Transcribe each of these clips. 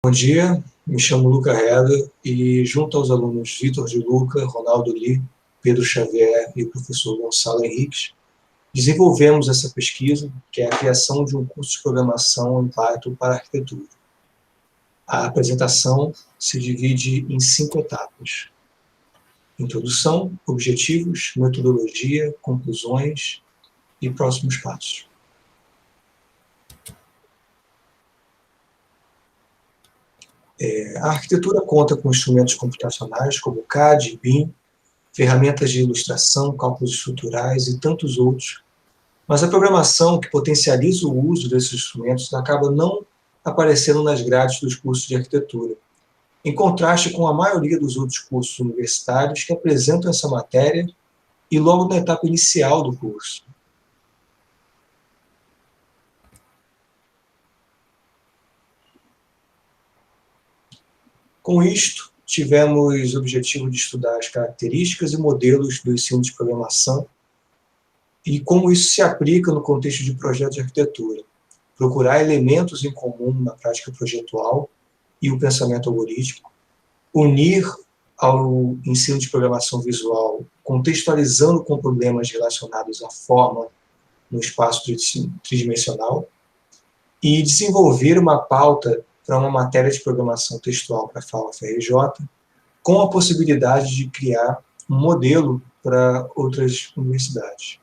Bom dia, me chamo Luca Reda e, junto aos alunos Vitor de Luca, Ronaldo Li, Pedro Xavier e o professor Gonçalo Henriques, desenvolvemos essa pesquisa, que é a criação de um curso de programação em Python para arquitetura. A apresentação se divide em 5 etapas: introdução, objetivos, metodologia, conclusões e próximos passos. A arquitetura conta com instrumentos computacionais como CAD, BIM, ferramentas de ilustração, cálculos estruturais e tantos outros, mas a programação que potencializa o uso desses instrumentos acaba não aparecendo nas grades dos cursos de arquitetura, em contraste com a maioria dos outros cursos universitários que apresentam essa matéria e logo na etapa inicial do curso. Com isto, tivemos o objetivo de estudar as características e modelos do ensino de programação e como isso se aplica no contexto de projetos de arquitetura, procurar elementos em comum na prática projetual e o pensamento algorítmico, unir ao ensino de programação visual, contextualizando com problemas relacionados à forma no espaço tridimensional, e desenvolver uma pauta para uma matéria de programação textual para a FAO-FRJ, com a possibilidade de criar um modelo para outras universidades.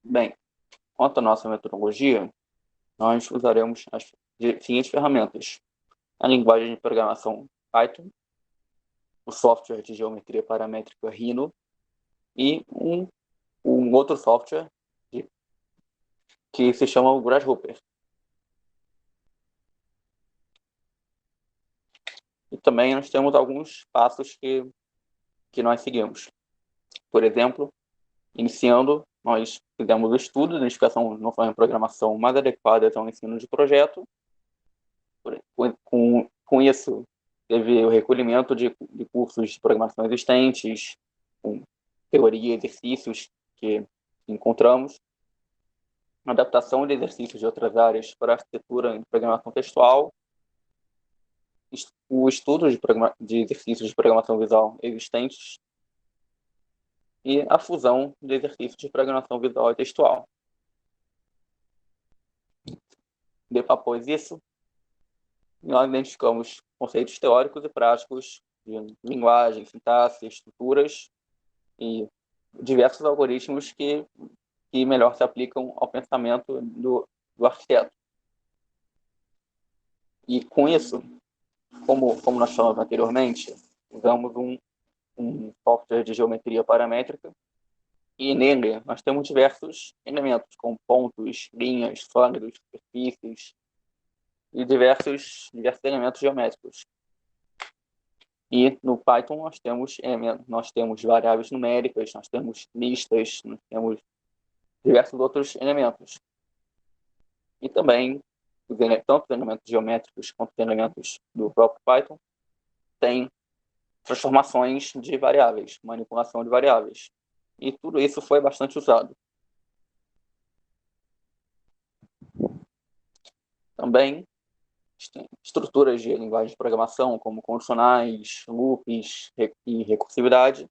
Bem, quanto à nossa metodologia, nós usaremos as seguintes ferramentas: a linguagem de programação Python, o software de geometria paramétrica Rhino e um outro software que se chama o Grasshopper. E também nós temos alguns passos que nós seguimos. Por exemplo, iniciando, nós fizemos o estudo da identificação de uma forma de programação mais adequada ao ensino de projeto. Com isso, teve o recolhimento de cursos de programação existentes, com teoria e exercícios que encontramos, adaptação de exercícios de outras áreas para arquitetura e programação textual, o estudo de exercícios de programação visual existentes e a fusão de exercícios de programação visual e textual. Após isso, nós identificamos conceitos teóricos e práticos de linguagem, sintaxe, estruturas e diversos algoritmos que melhor se aplicam ao pensamento do arquiteto. E com isso, como nós falamos anteriormente, usamos um software de geometria paramétrica e nele nós temos diversos elementos, como pontos, linhas, sólidos, superfícies e diversos elementos geométricos. E no Python nós temos variáveis numéricas, nós temos listas, nós temos diversos outros elementos. E também, tanto os elementos geométricos quanto os elementos do próprio Python têm transformações de variáveis, manipulação de variáveis. E tudo isso foi bastante usado. Também estruturas de linguagem de programação, como condicionais, loops e recursividade,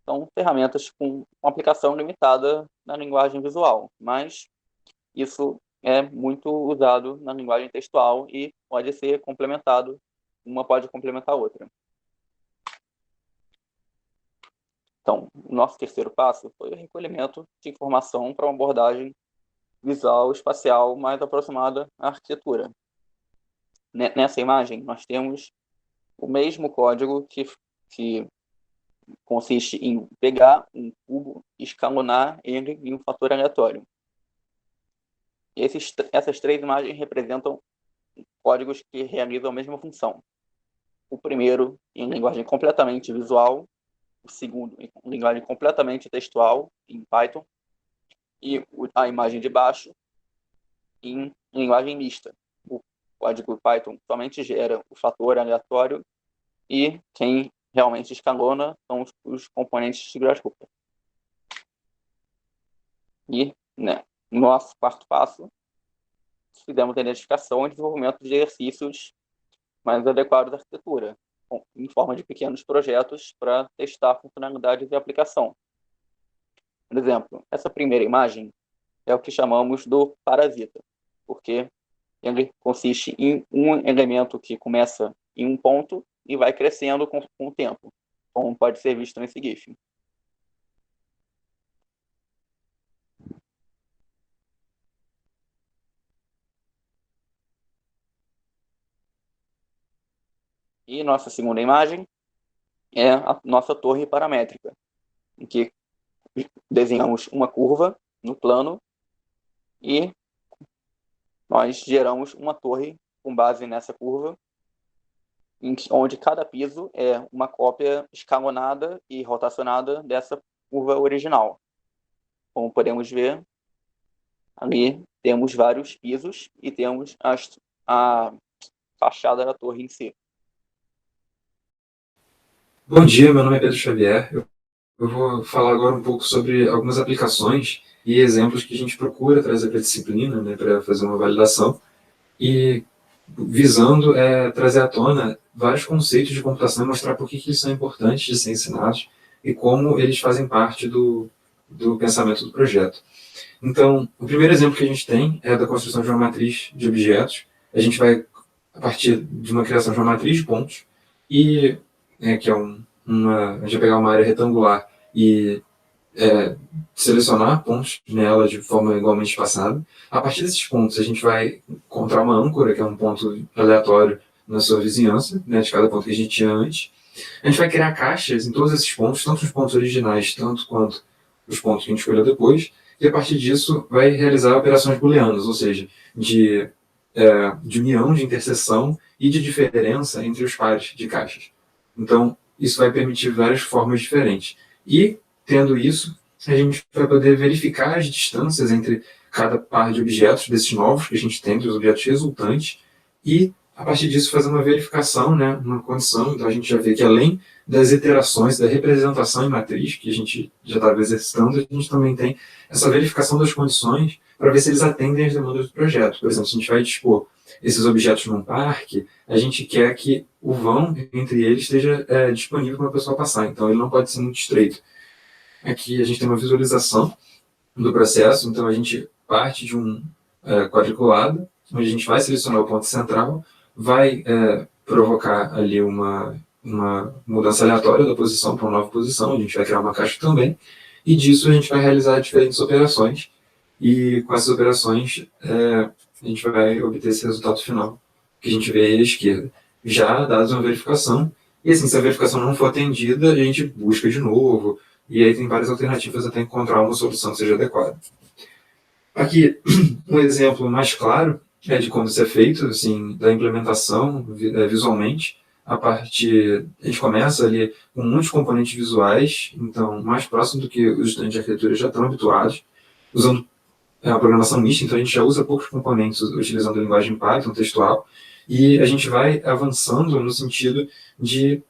são ferramentas com aplicação limitada na linguagem visual, mas isso é muito usado na linguagem textual e pode ser complementado, uma pode complementar a outra. Então, o nosso terceiro passo foi o recolhimento de informação para uma abordagem visual espacial mais aproximada à arquitetura. Nessa imagem, nós temos o mesmo código que consiste em pegar um cubo e escalonar ele em um fator aleatório. Essas 3 imagens representam códigos que realizam a mesma função. O primeiro em linguagem completamente visual, o segundo em linguagem completamente textual, em Python, e a imagem de baixo em linguagem mista. O código Python somente gera o fator aleatório e quem realmente escalona são os componentes de Grasshopper. E, no nosso quarto passo, fizemos a identificação e desenvolvimento de exercícios mais adequados à arquitetura, em forma de pequenos projetos para testar funcionalidades e aplicação. Por exemplo, essa primeira imagem é o que chamamos do parasita, porque ele consiste em um elemento que começa em um ponto e vai crescendo com o tempo, como pode ser visto nesse GIF. E nossa segunda imagem é a nossa torre paramétrica, em que desenhamos uma curva no plano e nós geramos uma torre com base nessa curva, onde cada piso é uma cópia escalonada e rotacionada dessa curva original. Como podemos ver, ali temos vários pisos e temos a fachada da torre em si. Bom dia, meu nome é Pedro Xavier. Eu vou falar agora um pouco sobre algumas aplicações e exemplos que a gente procura trazer para a disciplina, né, para fazer uma validação, e visando trazer à tona vários conceitos de computação e mostrar por que eles são importantes de ser ensinados e como eles fazem parte do pensamento do projeto. Então, o primeiro exemplo que a gente tem é da construção de uma matriz de objetos. A gente vai, a partir de uma criação de uma matriz de pontos, e que é a gente vai pegar uma área retangular e selecionar pontos nela de forma igualmente espaçada. A partir desses pontos, a gente vai encontrar uma âncora, que é um ponto aleatório na sua vizinhança, né, de cada ponto que a gente tinha antes. A gente vai criar caixas em todos esses pontos, tanto os pontos originais, tanto quanto os pontos que a gente escolheu depois, e a partir disso vai realizar operações booleanas, ou seja, de união, de interseção e de diferença entre os pares de caixas. Então, isso vai permitir várias formas diferentes. E, tendo isso, a gente vai poder verificar as distâncias entre cada par de objetos desses novos que a gente tem, dos objetos resultantes, e, a partir disso, fazer uma verificação, né, uma condição. Então, a gente já vê que, além das iterações, da representação em matriz, que a gente já estava exercitando, a gente também tem essa verificação das condições para ver se eles atendem às demandas do projeto. Por exemplo, se a gente vai dispor esses objetos num parque, a gente quer que o vão entre eles esteja disponível para a pessoa passar, então ele não pode ser muito estreito. Aqui a gente tem uma visualização do processo, então a gente parte de um quadriculado, onde a gente vai selecionar o ponto central, vai provocar ali uma mudança aleatória da posição para uma nova posição, a gente vai criar uma caixa também, e disso a gente vai realizar diferentes operações, e com essas operações a gente vai obter esse resultado final, que a gente vê aí à esquerda. Já dados uma verificação, e assim, se a verificação não for atendida, a gente busca de novo, e aí tem várias alternativas até encontrar uma solução que seja adequada. Aqui, um exemplo mais claro é de como isso é feito, assim, da implementação visualmente. A gente começa ali com muitos componentes visuais, então mais próximo do que os estudantes de arquitetura já estão habituados, usando a programação mista, então a gente já usa poucos componentes utilizando a linguagem Python textual, e a gente vai avançando no sentido de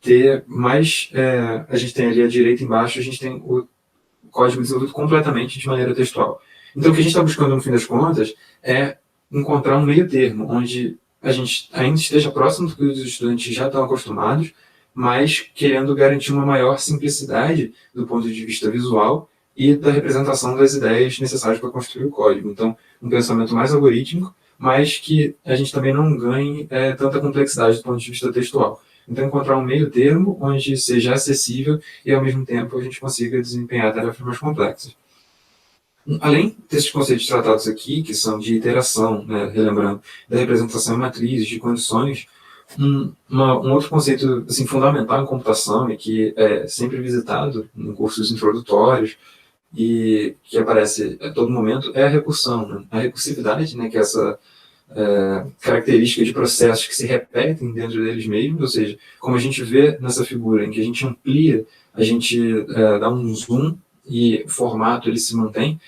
ter mais... a gente tem ali à direita embaixo, a gente tem o código desenvolvido completamente de maneira textual. Então o que a gente está buscando no fim das contas é encontrar um meio termo, onde a gente ainda esteja próximo do que os estudantes já estão acostumados, mas querendo garantir uma maior simplicidade do ponto de vista visual e da representação das ideias necessárias para construir o código. Então, um pensamento mais algorítmico, mas que a gente também não ganhe tanta complexidade do ponto de vista textual. Então, encontrar um meio termo onde seja acessível e, ao mesmo tempo, a gente consiga desempenhar tarefas mais complexas. Além desses conceitos tratados aqui, que são de iteração, né, relembrando, da representação em matrizes, de condições, um outro conceito assim, fundamental em computação e que é sempre visitado em cursos introdutórios e que aparece a todo momento é a recursão, né? A recursividade, né, que é essa característica de processos que se repetem dentro deles mesmos, ou seja, como a gente vê nessa figura em que a gente amplia, a gente dá um zoom e o formato ele se mantém.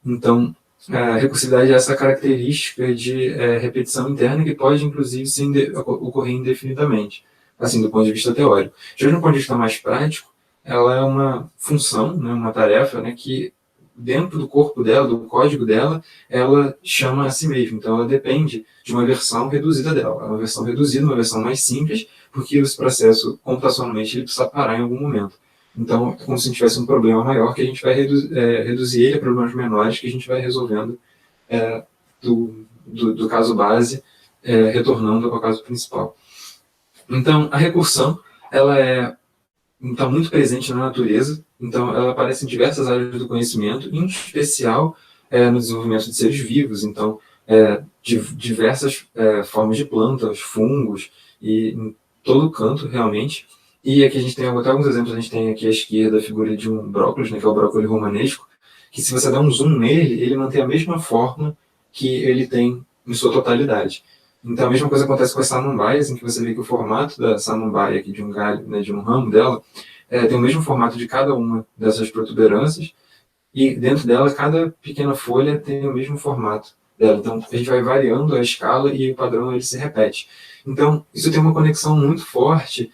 Então, a recursividade é essa característica de repetição interna que pode, inclusive, ocorrer indefinidamente, assim, do ponto de vista teórico. Já no ponto de vista mais prático, ela é uma função, né, uma tarefa, né, que dentro do corpo dela, do código dela, ela chama a si mesma. Então, ela depende de uma versão reduzida dela. É uma versão reduzida, uma versão mais simples, porque esse processo, computacionalmente, ele precisa parar em algum momento. Então, é como se a gente tivesse um problema maior, que a gente vai reduzir ele a problemas menores, que a gente vai resolvendo do caso base, retornando ao caso principal. Então, a recursão, ela está muito presente na natureza, então ela aparece em diversas áreas do conhecimento, em especial no desenvolvimento de seres vivos, então diversas formas de plantas, fungos, e em todo canto, realmente. E aqui a gente tem até alguns exemplos. A gente tem aqui à esquerda a figura de um brócolis, né, que é o brócolis romanesco, que se você der um zoom nele, ele mantém a mesma forma que ele tem em sua totalidade. Então a mesma coisa acontece com as samambaias, em que você vê que o formato da samambaia, aqui de um galho, né, de um ramo dela, tem o mesmo formato de cada uma dessas protuberâncias, e dentro dela, cada pequena folha tem o mesmo formato dela. Então a gente vai variando a escala e o padrão ele se repete. Então isso tem uma conexão muito forte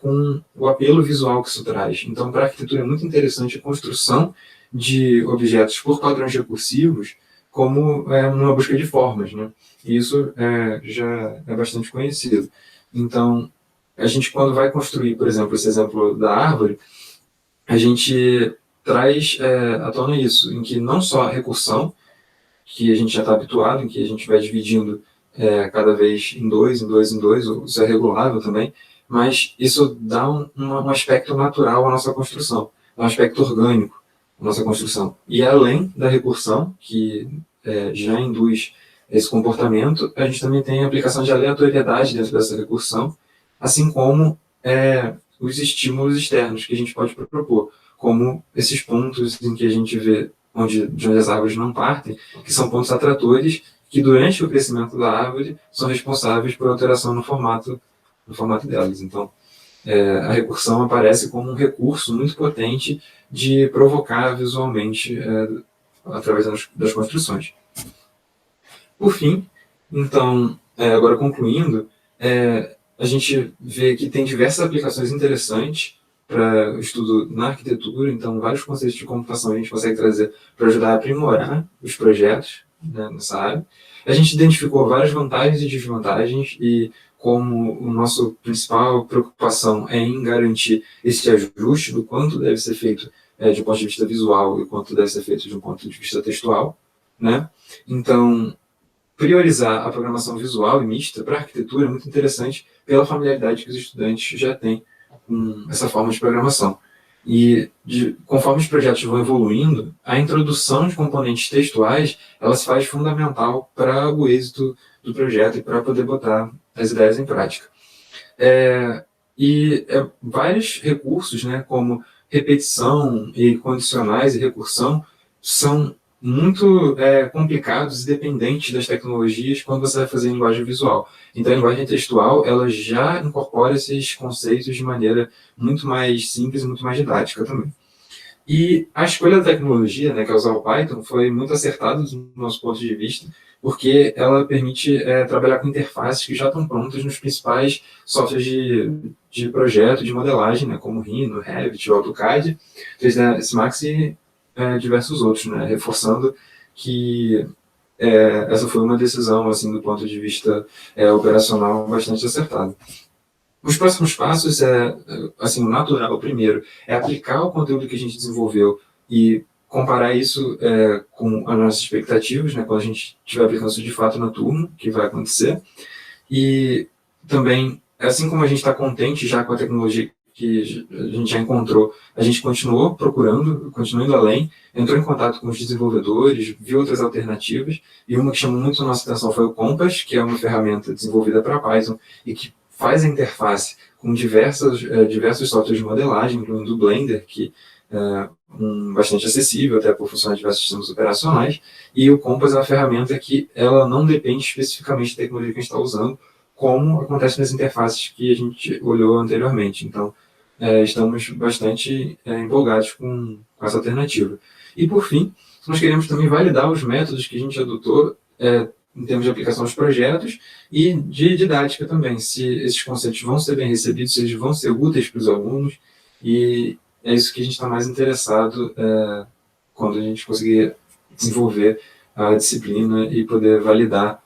com o apelo visual que isso traz. Então, para a arquitetura é muito interessante a construção de objetos por padrões recursivos como uma busca de formas, né? E isso já é bastante conhecido. Então, a gente, quando vai construir, por exemplo, esse exemplo da árvore, a gente traz à tona isso, em que não só a recursão, que a gente já está habituado, em que a gente vai dividindo cada vez em dois, isso é regulável também, mas isso dá um aspecto natural à nossa construção, um aspecto orgânico à nossa construção. E além da recursão, que já induz esse comportamento, a gente também tem a aplicação de aleatoriedade dentro dessa recursão, assim como os estímulos externos que a gente pode propor, como esses pontos em que a gente vê de onde as árvores não partem, que são pontos atratores que durante o crescimento da árvore são responsáveis por alteração no formato delas. Então, a recursão aparece como um recurso muito potente de provocar visualmente através das construções. Por fim, então, agora concluindo, a gente vê que tem diversas aplicações interessantes para o estudo na arquitetura, então vários conceitos de computação a gente consegue trazer para ajudar a aprimorar os projetos, né, nessa área. A gente identificou várias vantagens e desvantagens, e como a nossa principal preocupação é em garantir esse ajuste do quanto deve ser feito de um ponto de vista visual e quanto deve ser feito de um ponto de vista textual, né? Então, priorizar a programação visual e mista para a arquitetura é muito interessante pela familiaridade que os estudantes já têm com essa forma de programação. E conforme os projetos vão evoluindo, a introdução de componentes textuais ela se faz fundamental para o êxito do projeto e para poder botar as ideias em prática. Vários recursos, né, como repetição e condicionais e recursão, são muito complicados e dependentes das tecnologias quando você vai fazer linguagem visual. Então, a linguagem textual ela já incorpora esses conceitos de maneira muito mais simples e muito mais didática também. E a escolha da tecnologia, né, que é usar o Python, foi muito acertada do nosso ponto de vista, porque ela permite trabalhar com interfaces que já estão prontas nos principais softwares de projeto, de modelagem, né, como Rhino, Revit, AutoCAD, 3ds Max e diversos outros, né, reforçando que essa foi uma decisão, assim, do ponto de vista operacional, bastante acertada. Os próximos passos assim, o natural, o primeiro, é aplicar o conteúdo que a gente desenvolveu e comparar isso com as nossas expectativas, né, quando a gente estiver aplicando isso de fato na turma, que vai acontecer. E também, assim como a gente está contente já com a tecnologia que a gente já encontrou, a gente continuou procurando, continuou indo além, entrou em contato com os desenvolvedores, viu outras alternativas, e uma que chamou muito a nossa atenção foi o Compass, que é uma ferramenta desenvolvida para Python e que faz a interface com diversos softwares de modelagem, incluindo o Blender, que é bastante acessível, até por funcionar em diversos sistemas operacionais, e o Compass é uma ferramenta que ela não depende especificamente da tecnologia que a gente está usando, como acontece nas interfaces que a gente olhou anteriormente. Então, estamos bastante empolgados com essa alternativa. E, por fim, nós queremos também validar os métodos que a gente adotou em termos de aplicação aos projetos e de didática também, se esses conceitos vão ser bem recebidos, se eles vão ser úteis para os alunos, e é isso que a gente está mais interessado quando a gente conseguir desenvolver a disciplina e poder validar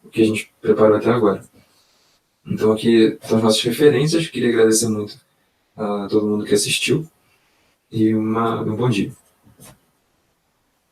o que a gente preparou até agora. Então aqui estão as nossas referências. Queria agradecer muito a todo mundo que assistiu e um bom dia.